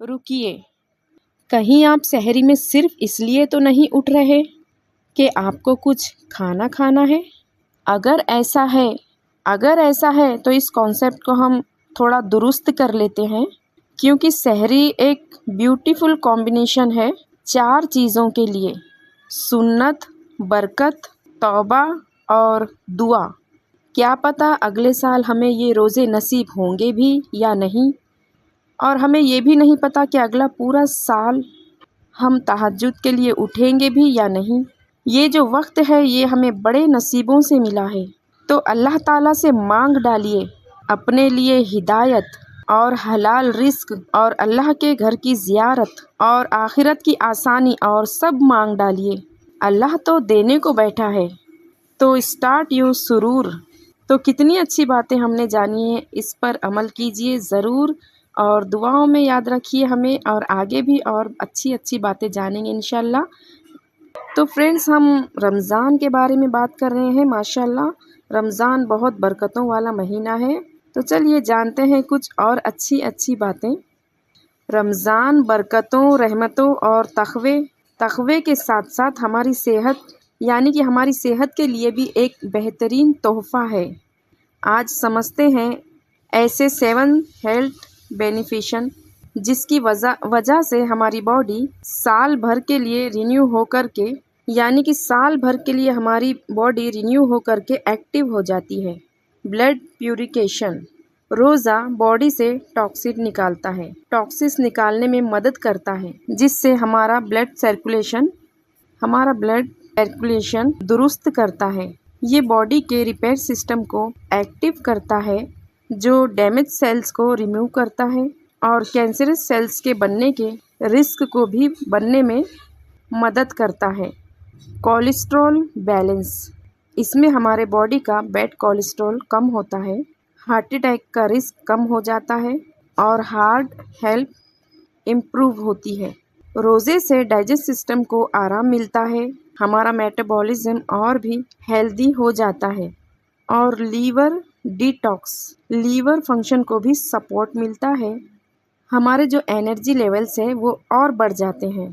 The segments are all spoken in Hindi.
रुकिए, कहीं आप सहरी में सिर्फ इसलिए तो नहीं उठ रहे कि आपको कुछ खाना है? अगर ऐसा है तो इस कॉन्सेप्ट को हम थोड़ा दुरुस्त कर लेते हैं, क्योंकि सहरी एक ब्यूटीफुल कॉम्बिनेशन है 4 चीज़ों के लिए: सुन्नत, बरकत, तौबा और दुआ। क्या पता अगले साल हमें ये रोज़े नसीब होंगे भी या नहीं, और हमें ये भी नहीं पता कि अगला पूरा साल हम तहज्जुद के लिए उठेंगे भी या नहीं। ये जो वक्त है ये हमें बड़े नसीबों से मिला है, तो अल्लाह ताला से मांग डालिए अपने लिए हिदायत और हलाल रिस्क और अल्लाह के घर की ज़ियारत और आखिरत की आसानी, और सब मांग डालिए। अल्लाह तो देने को बैठा है, तो स्टार्ट योर सुरूर। तो कितनी अच्छी बातें हमने जानी है, इस पर अमल कीजिए ज़रूर, और दुआओं में याद रखिए हमें, और आगे भी और अच्छी अच्छी बातें जानेंगे इंशाल्लाह। तो फ्रेंड्स, हम रमज़ान के बारे में बात कर रहे हैं। माशाल्लाह रमज़ान बहुत बरकतों वाला महीना है। तो चलिए जानते हैं कुछ और अच्छी अच्छी बातें। रमज़ान बरकतों, रहमतों और तक़वे के साथ साथ हमारी सेहत, यानी कि हमारी सेहत के लिए भी एक बेहतरीन तोहफ़ा है। आज समझते हैं ऐसे 7 हेल्थ बेनिफिशन जिसकी वजह से हमारी बॉडी साल भर के लिए रिन्यू हो कर के, यानी कि साल भर के लिए हमारी बॉडी रिन्यू हो कर के एक्टिव हो जाती है। ब्लड प्यूरिफिकेशन, रोज़ा बॉडी से टॉक्सिन निकालता है, टॉक्सिस निकालने में मदद करता है, जिससे हमारा ब्लड सर्कुलेशन दुरुस्त करता है। ये बॉडी के रिपेयर सिस्टम को एक्टिव करता है, जो डैमेज सेल्स को रिमूव करता है और कैंसरस सेल्स के बनने के रिस्क को भी बनने में मदद करता है। कोलेस्ट्रॉल बैलेंस, इसमें हमारे बॉडी का बैड कोलेस्ट्रॉल कम होता है, हार्ट अटैक का रिस्क कम हो जाता है और हार्ट हेल्थ इम्प्रूव होती है। रोज़े से डाइजेस्ट सिस्टम को आराम मिलता है, हमारा मेटाबॉलिज्म और भी हेल्दी हो जाता है, और लीवर डिटॉक्स, लीवर फंक्शन को भी सपोर्ट मिलता है। हमारे जो एनर्जी लेवल्स हैं वो और बढ़ जाते हैं।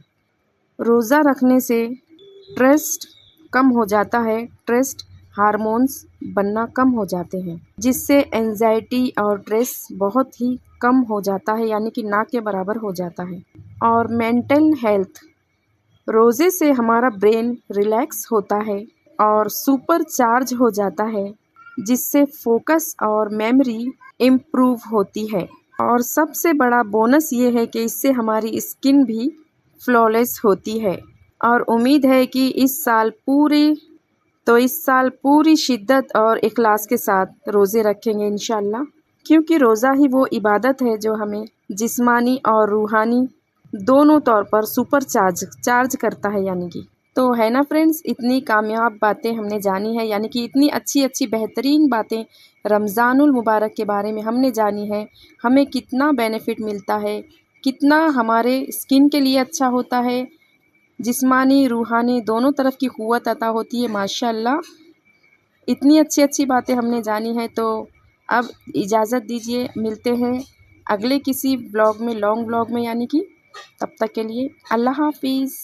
रोज़ा रखने से स्ट्रेस कम हो जाता है, स्ट्रेस हार्मोन्स बनना कम हो जाते हैं, जिससे एंजाइटी और स्ट्रेस बहुत ही कम हो जाता है, यानी कि ना के बराबर हो जाता है। और मेंटल हेल्थ, रोज़े से हमारा ब्रेन रिलैक्स होता है और सुपर चार्ज हो जाता है, जिससे फोकस और मेमोरी इम्प्रूव होती है। और सबसे बड़ा बोनस ये है कि इससे हमारी स्किन भी फ्लॉलेस होती है। और उम्मीद है कि इस साल पूरी शिद्दत और इखलास के साथ रोज़े रखेंगे इंशाल्लाह, क्योंकि रोज़ा ही वो इबादत है जो हमें जिस्मानी और रूहानी दोनों तौर पर सुपर चार्ज करता है, यानी कि। तो है ना फ्रेंड्स, इतनी कामयाब बातें हमने जानी है, यानी कि इतनी अच्छी अच्छी बेहतरीन बातें रमज़ानुल मुबारक के बारे में हमने जानी है। हमें कितना बेनिफिट मिलता है, कितना हमारे स्किन के लिए अच्छा होता है, जिस्मानी रूहानी दोनों तरफ की क़ुव्वत अता होती है। माशाल्लाह इतनी अच्छी अच्छी बातें हमने जानी है। तो अब इजाज़त दीजिए, मिलते हैं अगले किसी ब्लॉग में, लॉन्ग ब्लॉग में, यानी कि तब तक के लिए अल्लाह हाफिज़।